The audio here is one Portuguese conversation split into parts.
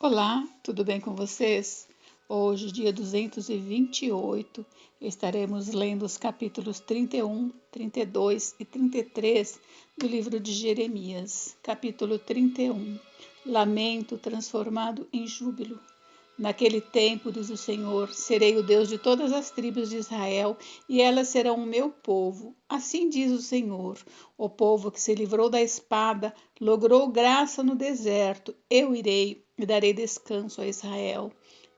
Olá, tudo bem com vocês? Hoje, dia 228, estaremos lendo os capítulos 31, 32 e 33 do livro de Jeremias. Capítulo 31. Lamento transformado em júbilo. Naquele tempo, diz o Senhor, serei o Deus de todas as tribos de Israel, e elas serão o meu povo. Assim diz o Senhor, o povo que se livrou da espada, logrou graça no deserto. Eu irei e darei descanso a Israel.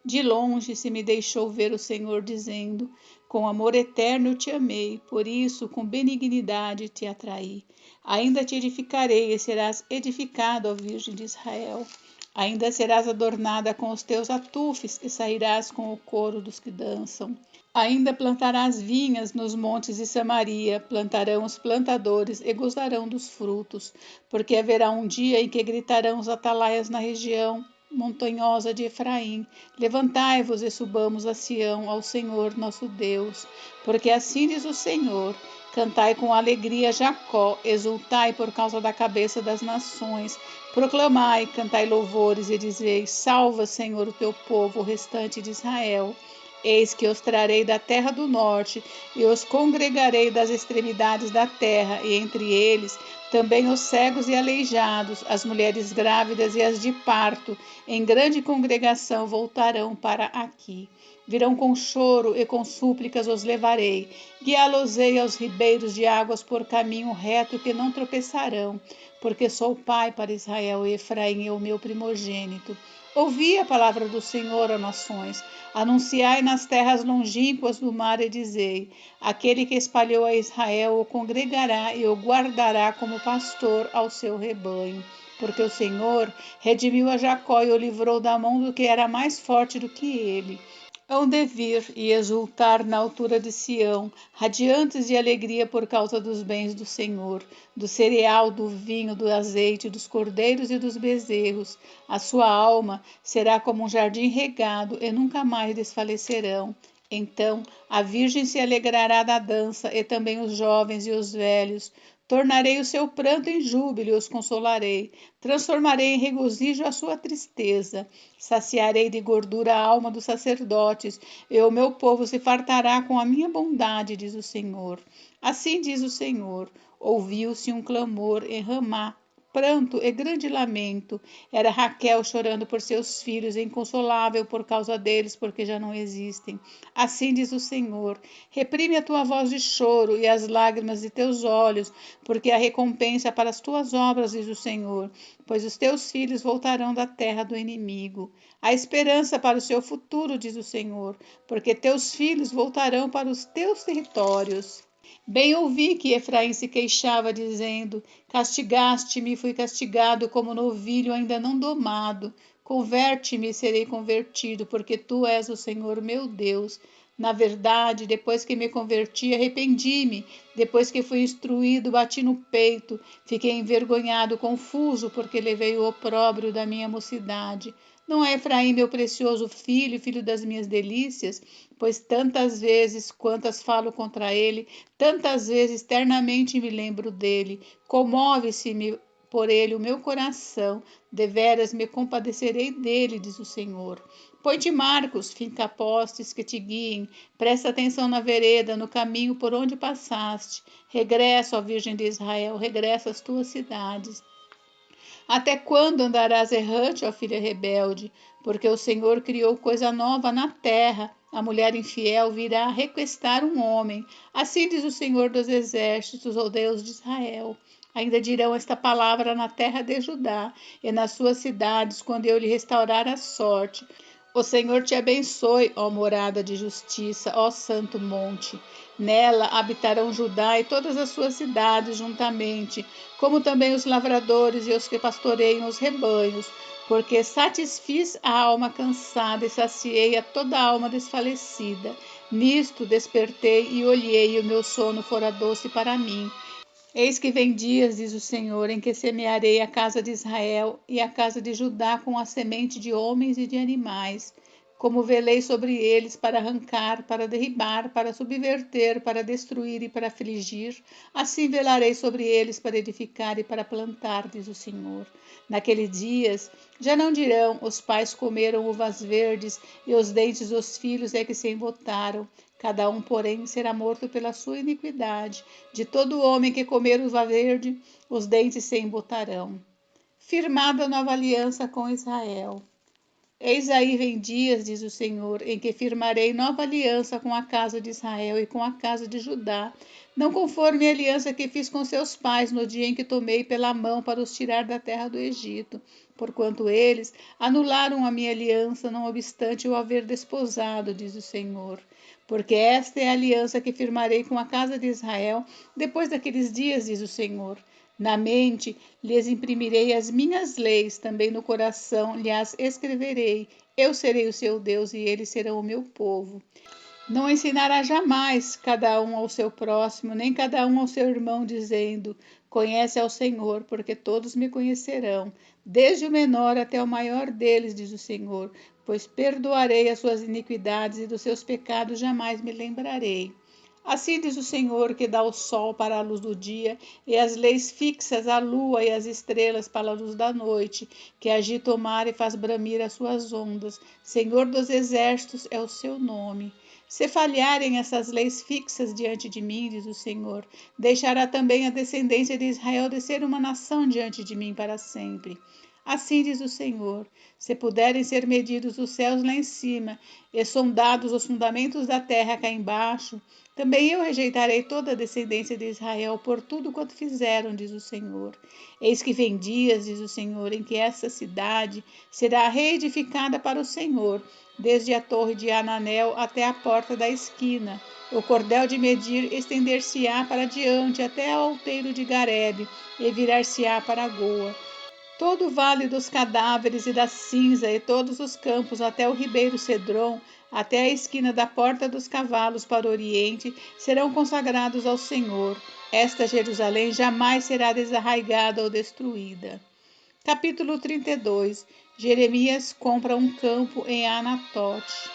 De longe se me deixou ver o Senhor dizendo, com amor eterno eu te amei, por isso com benignidade te atraí. Ainda te edificarei e serás edificado, ó Virgem de Israel. Ainda serás adornada com os teus atufes e sairás com o coro dos que dançam. Ainda plantarás vinhas nos montes de Samaria, plantarão os plantadores e gozarão dos frutos, porque haverá um dia em que gritarão os atalaias na região montanhosa de Efraim: levantai-vos e subamos a Sião, ao Senhor nosso Deus. Porque assim diz o Senhor: cantai com alegria Jacó, exultai por causa da cabeça das nações. Proclamai, cantai louvores e dizei: salva, Senhor, o teu povo, o restante de Israel. Eis que os trarei da terra do norte e os congregarei das extremidades da terra, e entre eles também os cegos e aleijados, as mulheres grávidas e as de parto, em grande congregação voltarão para aqui. Virão com choro e com súplicas os levarei. Guiá-los-ei aos ribeiros de águas por caminho reto que não tropeçarão, porque sou pai para Israel e Efraim é o meu primogênito. Ouvi a palavra do Senhor, ó nações. Anunciai nas terras longínquas do mar e dizei: aquele que espalhou a Israel o congregará e o guardará como pastor ao seu rebanho. Porque o Senhor redimiu a Jacó e o livrou da mão do que era mais forte do que ele. Hão de vir e exultar na altura de Sião, radiantes de alegria por causa dos bens do Senhor, do cereal, do vinho, do azeite, dos cordeiros e dos bezerros. A sua alma será como um jardim regado e nunca mais desfalecerão. Então a virgem se alegrará da dança, e também os jovens e os velhos. Tornarei o seu pranto em júbilo e os consolarei. Transformarei em regozijo a sua tristeza. Saciarei de gordura a alma dos sacerdotes, e o meu povo se fartará com a minha bondade, diz o Senhor. Assim diz o Senhor: ouviu-se um clamor em Ramá, pranto e grande lamento. Era Raquel chorando por seus filhos, inconsolável por causa deles, porque já não existem. Assim diz o Senhor: reprime a tua voz de choro e as lágrimas de teus olhos, porque a recompensa para as tuas obras, diz o Senhor, pois os teus filhos voltarão da terra do inimigo. Há esperança para o seu futuro, diz o Senhor, porque teus filhos voltarão para os teus territórios. Bem ouvi que Efraim se queixava, dizendo: castigaste-me, fui castigado como novilho ainda não domado. Converte-me e serei convertido, porque tu és o Senhor meu Deus. Na verdade, depois que me converti, arrependi-me. Depois que fui instruído, bati no peito. Fiquei envergonhado, confuso, porque levei o opróbrio da minha mocidade. Não é Efraim meu precioso filho, filho das minhas delícias? Pois tantas vezes quantas falo contra ele, tantas vezes ternamente me lembro dele. Comove-se-me por ele o meu coração, deveras me compadecerei dele, diz o Senhor. Põe-te marcos, finca postes que te guiem, presta atenção na vereda, no caminho por onde passaste. Regressa, ó Virgem de Israel, regressa às tuas cidades. Até quando andarás errante, ó filha rebelde? Porque o Senhor criou coisa nova na terra. A mulher infiel virá requestar um homem. Assim diz o Senhor dos exércitos, ó Deus de Israel. Ainda dirão esta palavra na terra de Judá e nas suas cidades, quando eu lhe restaurar a sorte. O Senhor te abençoe, ó morada de justiça, ó santo monte. Nela habitarão Judá e todas as suas cidades juntamente, como também os lavradores e os que pastoreiam os rebanhos, porque satisfiz a alma cansada e saciei a toda a alma desfalecida. Nisto despertei e olhei, e o meu sono fora doce para mim. Eis que vem dias, diz o Senhor, em que semearei a casa de Israel e a casa de Judá com a semente de homens e de animais. como velei sobre eles para arrancar, para derribar, para subverter, para destruir e para afligir, assim velarei sobre eles para edificar e para plantar, diz o Senhor. Naqueles dias já não dirão: os pais comeram uvas verdes e os dentes dos filhos é que se embotaram. Cada um, porém, será morto pela sua iniquidade. De todo homem que comer uva verde, os dentes se embotarão. Firmada a nova aliança com Israel. Eis aí vem dias, diz o Senhor, em que firmarei nova aliança com a casa de Israel e com a casa de Judá, não conforme a aliança que fiz com seus pais no dia em que tomei pela mão para os tirar da terra do Egito, porquanto eles anularam a minha aliança, não obstante eu haver desposado, diz o Senhor. Porque esta é a aliança que firmarei com a casa de Israel depois daqueles dias, diz o Senhor. Na mente lhes imprimirei as minhas leis, também no coração lhes escreverei. Eu serei o seu Deus e eles serão o meu povo. Não ensinará jamais cada um ao seu próximo, nem cada um ao seu irmão, dizendo: conhece ao Senhor, porque todos me conhecerão, desde o menor até o maior deles, diz o Senhor, pois perdoarei as suas iniquidades e dos seus pecados jamais me lembrarei. Assim diz o Senhor, que dá o sol para a luz do dia, e as leis fixas, a lua e as estrelas para a luz da noite, que agita o mar e faz bramir as suas ondas. Senhor dos exércitos é o seu nome. Se falharem essas leis fixas diante de mim, diz o Senhor, deixará também a descendência de Israel de ser uma nação diante de mim para sempre. Assim diz o Senhor: se puderem ser medidos os céus lá em cima e sondados os fundamentos da terra cá embaixo, também eu rejeitarei toda a descendência de Israel por tudo quanto fizeram, diz o Senhor. Eis que vem dias, diz o Senhor, em que essa cidade será reedificada para o Senhor, desde a torre de Ananel até a porta da esquina. O cordel de medir estender-se-á para diante até ao outeiro de Garebe e virar-se-á para a Goa. Todo o vale dos cadáveres e da cinza e todos os campos até o ribeiro Cedron, até a esquina da porta dos cavalos para o oriente, serão consagrados ao Senhor. Esta Jerusalém jamais será desarraigada ou destruída. Capítulo 32. Jeremias compra um campo em Anatote.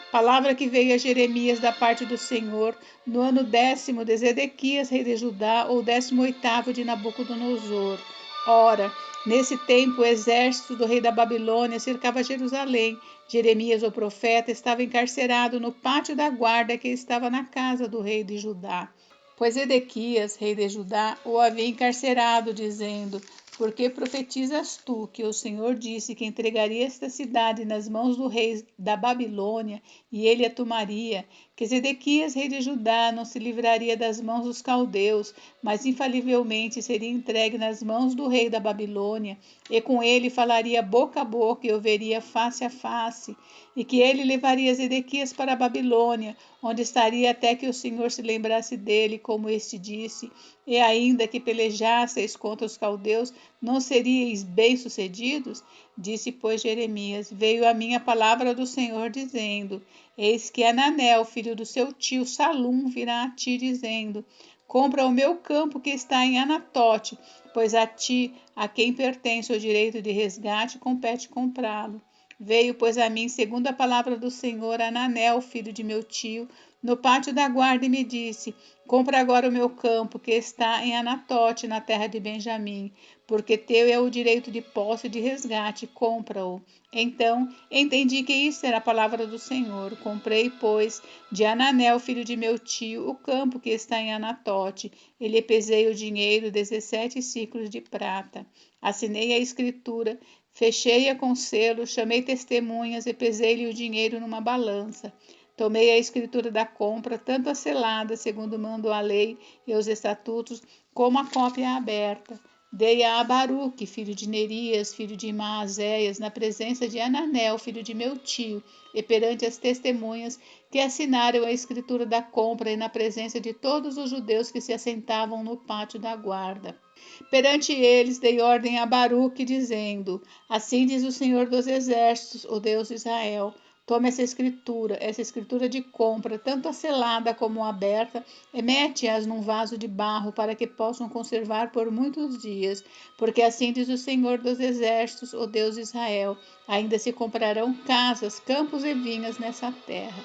Palavra que veio a Jeremias da parte do Senhor no ano 10º de Zedequias, rei de Judá, ou 18º de Nabucodonosor. Ora, nesse tempo o exército do rei da Babilônia cercava Jerusalém. Jeremias, o profeta, estava encarcerado no pátio da guarda que estava na casa do rei de Judá. Pois Zedequias, rei de Judá, o havia encarcerado, dizendo: por que profetizas tu que o Senhor disse que entregaria esta cidade nas mãos do rei da Babilônia, e ele a tomaria? Que Zedequias, rei de Judá, não se livraria das mãos dos caldeus, mas infalivelmente seria entregue nas mãos do rei da Babilônia, e com ele falaria boca a boca e o veria face a face, e que ele levaria Zedequias para a Babilônia, onde estaria até que o Senhor se lembrasse dele, como este disse, e ainda que pelejasseis contra os caldeus, não seríeis bem-sucedidos? Disse, pois, Jeremias: veio a minha palavra do Senhor, dizendo: eis que Ananel, filho do seu tio Salum, virá a ti, dizendo: compra o meu campo que está em Anatote, pois a ti, a quem pertence o direito de resgate, compete comprá-lo. Veio, pois, a mim, segundo a palavra do Senhor, Ananel, filho de meu tio, no pátio da guarda, e me disse: compra agora o meu campo, que está em Anatote, na terra de Benjamim, porque teu é o direito de posse e de resgate, compra-o. Então entendi que isso era a palavra do Senhor. Comprei, pois, de Ananel, filho de meu tio, o campo que está em Anatote, e lhe pesei o dinheiro, 17 siclos de prata. Assinei a escritura, fechei-a com selo, chamei testemunhas e pesei-lhe o dinheiro numa balança. Tomei a escritura da compra, tanto a selada, segundo mandou a lei e os estatutos, como a cópia aberta. Dei-a a Baruque, filho de Nerias, filho de Maazéias, na presença de Ananel, filho de meu tio, e perante as testemunhas que assinaram a escritura da compra, e na presença de todos os judeus que se assentavam no pátio da guarda. Perante eles dei ordem a Baruque, dizendo: assim diz o Senhor dos exércitos, o Deus de Israel: Toma essa escritura de compra, tanto a selada como a aberta, e mete-as num vaso de barro para que possam conservar por muitos dias, porque assim diz o Senhor dos Exércitos, o Deus de Israel, ainda se comprarão casas, campos e vinhas nessa terra.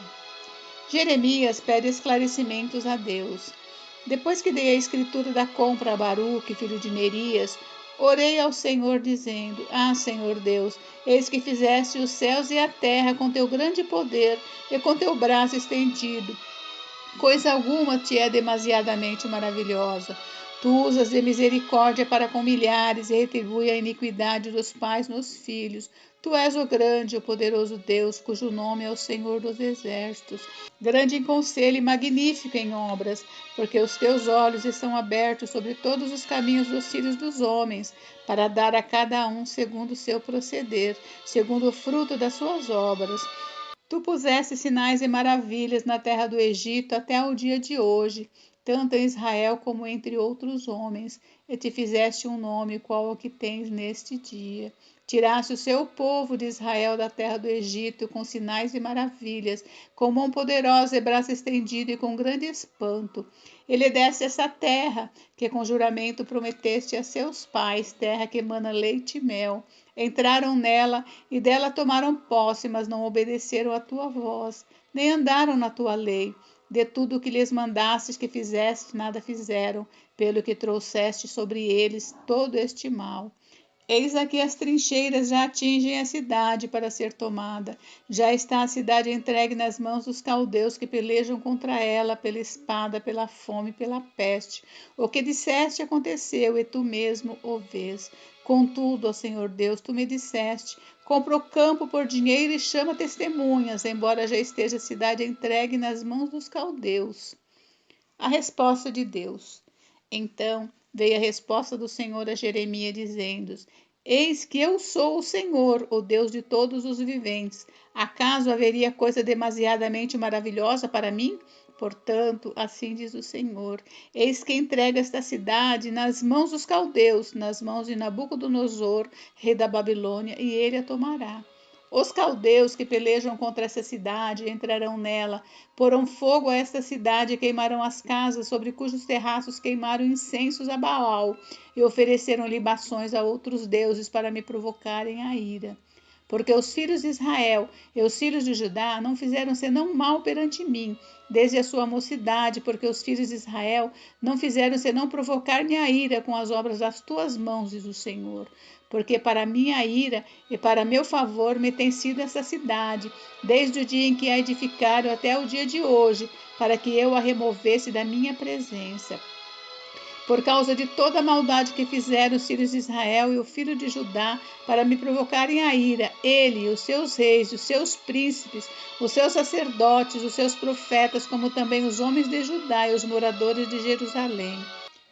Jeremias pede esclarecimentos a Deus. Depois que dei a escritura da compra a Baruque, filho de Nerias, orei ao Senhor dizendo: Senhor Deus, eis que fizeste os céus e a terra com teu grande poder e com teu braço estendido. Coisa alguma te é demasiadamente maravilhosa. Tu usas de misericórdia para com milhares e retribui a iniquidade dos pais nos filhos. Tu és o grande, o poderoso Deus, cujo nome é o Senhor dos Exércitos. Grande em conselho e magnífico em obras, porque os teus olhos estão abertos sobre todos os caminhos dos filhos dos homens, para dar a cada um segundo o seu proceder, segundo o fruto das suas obras. Tu puseste sinais e maravilhas na terra do Egito até o dia de hoje, tanto em Israel como entre outros homens, e te fizeste um nome qual o que tens neste dia. Tiraste o seu povo de Israel da terra do Egito com sinais e maravilhas, com mão poderosa e braço estendido e com grande espanto. E lhe deste essa terra, que com juramento prometeste a seus pais, terra que emana leite e mel. Entraram nela e dela tomaram posse, mas não obedeceram à tua voz, nem andaram na tua lei. De tudo o que lhes mandastes que fizeste, nada fizeram, pelo que trouxeste sobre eles todo este mal. Eis aqui as trincheiras já atingem a cidade para ser tomada. Já está a cidade entregue nas mãos dos caldeus que pelejam contra ela pela espada, pela fome, pela peste. O que disseste aconteceu e tu mesmo o vês. Contudo, ó Senhor Deus, tu me disseste: compra o campo por dinheiro e chama testemunhas, embora já esteja a cidade entregue nas mãos dos caldeus. A resposta de Deus. Então veio a resposta do Senhor a Jeremias, dizendo: Eis que eu sou o Senhor, o Deus de todos os viventes. Acaso haveria coisa demasiadamente maravilhosa para mim? Portanto, assim diz o Senhor: Eis que entrega esta cidade nas mãos dos caldeus, nas mãos de Nabucodonosor, rei da Babilônia, e ele a tomará. Os caldeus que pelejam contra essa cidade entrarão nela, porão fogo a esta cidade e queimarão as casas sobre cujos terraços queimaram incensos a Baal e ofereceram libações a outros deuses para me provocarem a ira. Porque os filhos de Israel e os filhos de Judá não fizeram senão mal perante mim, desde a sua mocidade, porque os filhos de Israel não fizeram senão provocar-me a ira com as obras das tuas mãos, diz o Senhor. Porque para minha ira e para meu favor me tem sido essa cidade, desde o dia em que a edificaram até o dia de hoje, para que eu a removesse da minha presença. Por causa de toda a maldade que fizeram os filhos de Israel e o filho de Judá, para me provocarem a ira, ele, os seus reis, os seus príncipes, os seus sacerdotes, os seus profetas, como também os homens de Judá e os moradores de Jerusalém.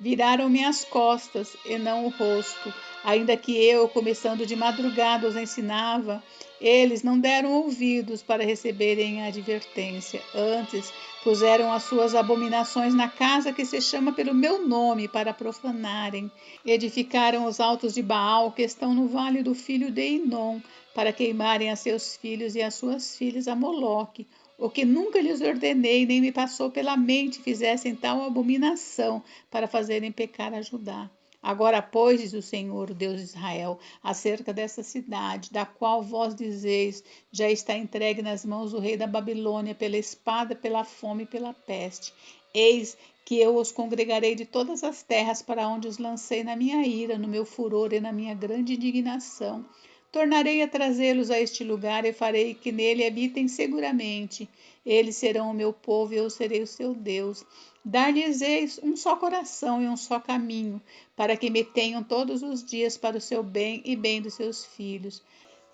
Viraram-me as costas e não o rosto, ainda que eu, começando de madrugada, os ensinava. Eles não deram ouvidos para receberem a advertência. Antes, puseram as suas abominações na casa que se chama pelo meu nome para profanarem. Edificaram os altos de Baal, que estão no vale do filho de Inom, para queimarem a seus filhos e as suas filhas a Moloque. O que nunca lhes ordenei, nem me passou pela mente, fizessem tal abominação para fazerem pecar a Judá. Agora, pois, diz o Senhor, o Deus de Israel, acerca dessa cidade, da qual vós dizeis, já está entregue nas mãos do rei da Babilônia, pela espada, pela fome e pela peste. Eis que eu os congregarei de todas as terras para onde os lancei na minha ira, no meu furor e na minha grande indignação. Tornarei a trazê-los a este lugar e farei que nele habitem seguramente. Eles serão o meu povo e eu serei o seu Deus. Dar-lhes-eis um só coração e um só caminho, para que me tenham todos os dias para o seu bem e bem dos seus filhos.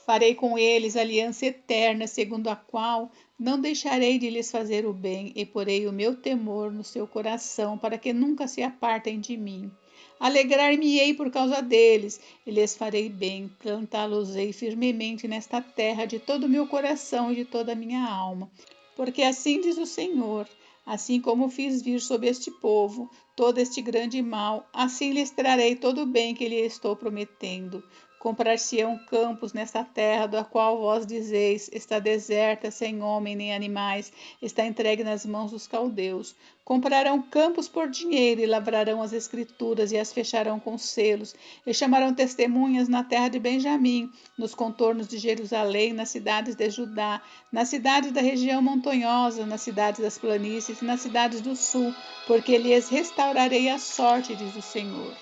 Farei com eles aliança eterna, segundo a qual não deixarei de lhes fazer o bem, e porei o meu temor no seu coração, para que nunca se apartem de mim. Alegrar-me-ei por causa deles, e lhes farei bem, plantá-los-ei firmemente nesta terra de todo o meu coração e de toda a minha alma. Porque assim diz o Senhor: assim como fiz vir sobre este povo todo este grande mal, assim lhes trarei todo o bem que lhe estou prometendo. Comprar-se-ão campos nesta terra, da qual vós dizeis, está deserta, sem homem nem animais, está entregue nas mãos dos caldeus. Comprarão campos por dinheiro, e lavrarão as escrituras, e as fecharão com selos, e chamarão testemunhas na terra de Benjamim, nos contornos de Jerusalém, nas cidades de Judá, nas cidades da região montanhosa, nas cidades das planícies, nas cidades do sul, porque lhes restaurarei a sorte, diz o Senhor.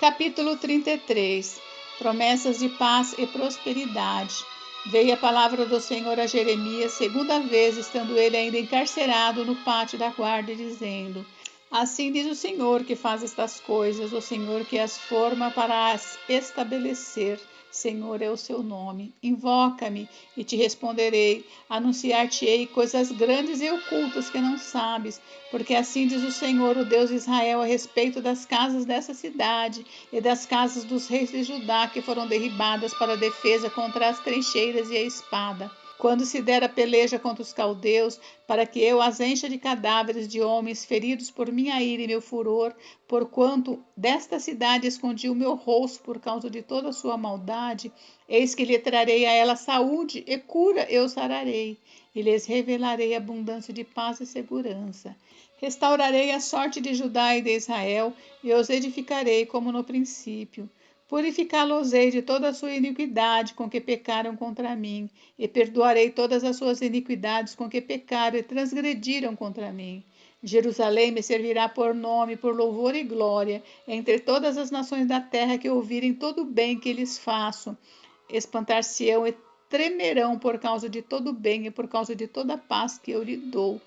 Capítulo 33. Promessas de paz e prosperidade. Veio a palavra do Senhor a Jeremias, segunda vez, estando ele ainda encarcerado no pátio da guarda, dizendo: Assim diz o Senhor que faz estas coisas, o Senhor que as forma para as estabelecer. Senhor é o seu nome. Invoca-me e te responderei. Anunciar-te-ei coisas grandes e ocultas que não sabes, porque assim diz o Senhor, o Deus de Israel, a respeito das casas dessa cidade e das casas dos reis de Judá que foram derribadas para a defesa contra as trincheiras e a espada. Quando se der a peleja contra os caldeus, para que eu as encha de cadáveres de homens feridos por minha ira e meu furor, porquanto desta cidade escondi o meu rosto por causa de toda a sua maldade, eis que lhe trarei a ela saúde e cura eu sararei, e lhes revelarei abundância de paz e segurança. Restaurarei a sorte de Judá e de Israel, e os edificarei como no princípio. Purificá-los-ei de toda a sua iniquidade com que pecaram contra mim, e perdoarei todas as suas iniquidades com que pecaram e transgrediram contra mim. Jerusalém me servirá por nome, por louvor e glória, entre todas as nações da terra que ouvirem todo o bem que lhes faço. Espantar-se-ão e tremerão por causa de todo o bem e por causa de toda a paz que eu lhe dou.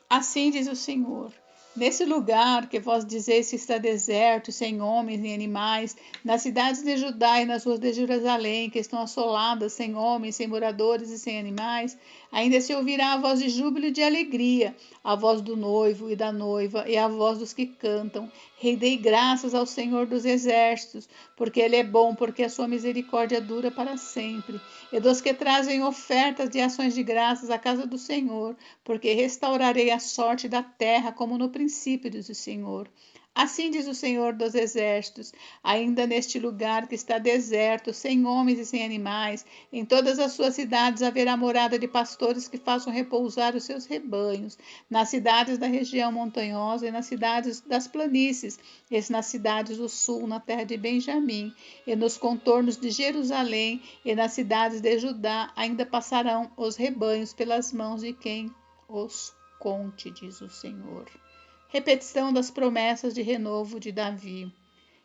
Assim diz o Senhor. Nesse lugar que vós dizeis que está deserto, sem homens nem animais, nas cidades de Judá e nas ruas de Jerusalém, que estão assoladas, sem homens, sem moradores e sem animais, ainda se ouvirá a voz de júbilo e de alegria, a voz do noivo e da noiva e a voz dos que cantam. Rendei graças ao Senhor dos exércitos, porque Ele é bom, porque a sua misericórdia dura para sempre. E dos que trazem ofertas de ações de graças à casa do Senhor, porque restaurarei a sorte da terra como no princípio, diz o Senhor. Assim diz o Senhor dos exércitos, ainda neste lugar que está deserto, sem homens e sem animais, em todas as suas cidades haverá morada de pastores que façam repousar os seus rebanhos, nas cidades da região montanhosa e nas cidades das planícies, e nas cidades do sul, na terra de Benjamim, e nos contornos de Jerusalém, e nas cidades de Judá, ainda passarão os rebanhos pelas mãos de quem os conte, diz o Senhor. Repetição das promessas de renovo de Davi.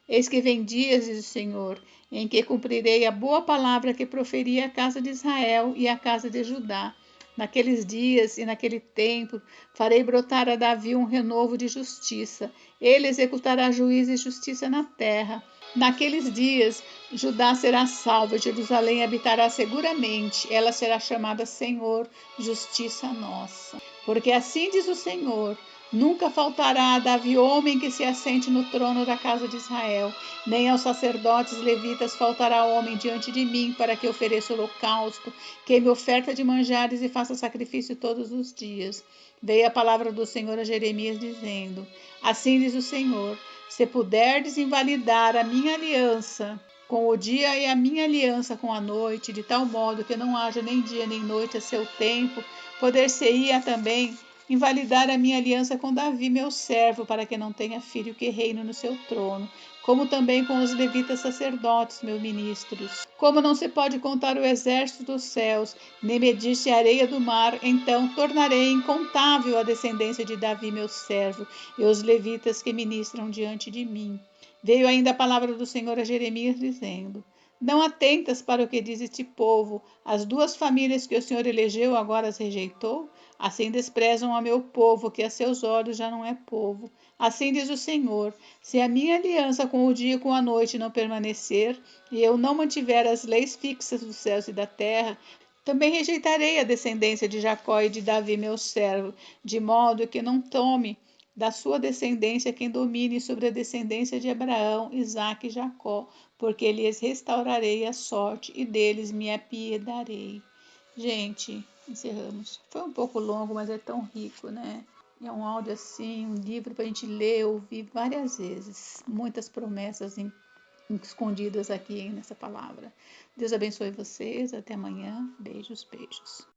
Eis que vem dias, diz o Senhor, em que cumprirei a boa palavra que proferi à casa de Israel e à casa de Judá. Naqueles dias e naquele tempo farei brotar a Davi um renovo de justiça. Ele executará juízo e justiça na terra. Naqueles dias Judá será salva, Jerusalém habitará seguramente. Ela será chamada Senhor, justiça nossa. Porque assim diz o Senhor: nunca faltará a Davi homem que se assente no trono da casa de Israel, nem aos sacerdotes levitas faltará homem diante de mim para que ofereça holocausto, queime oferta de manjares e faça sacrifício todos os dias. Veio a palavra do Senhor a Jeremias dizendo: assim diz o Senhor: se puderdes invalidar a minha aliança com o dia e a minha aliança com a noite, de tal modo que não haja nem dia nem noite a seu tempo, poder-se-ia também invalidar a minha aliança com Davi, meu servo, para que não tenha filho que reine no seu trono, como também com os levitas sacerdotes, meus ministros. Como não se pode contar o exército dos céus, nem medir-se a areia do mar, então tornarei incontável a descendência de Davi, meu servo, e os levitas que ministram diante de mim. Veio ainda a palavra do Senhor a Jeremias, dizendo: não atentas para o que diz este povo, as duas famílias que o Senhor elegeu agora as rejeitou? Assim desprezam a meu povo, que a seus olhos já não é povo. Assim diz o Senhor: se a minha aliança com o dia e com a noite não permanecer, e eu não mantiver as leis fixas dos céus e da terra, também rejeitarei a descendência de Jacó e de Davi, meu servo, de modo que não tome da sua descendência quem domine sobre a descendência de Abraão, Isaque e Jacó, porque lhes restaurarei a sorte e deles me apiedarei. Gente, encerramos. Foi um pouco longo, mas é tão rico, né? É um áudio assim, um livro para a gente ler, ouvir várias vezes. Muitas promessas escondidas aqui nessa palavra. Deus abençoe vocês. Até amanhã. Beijos, beijos.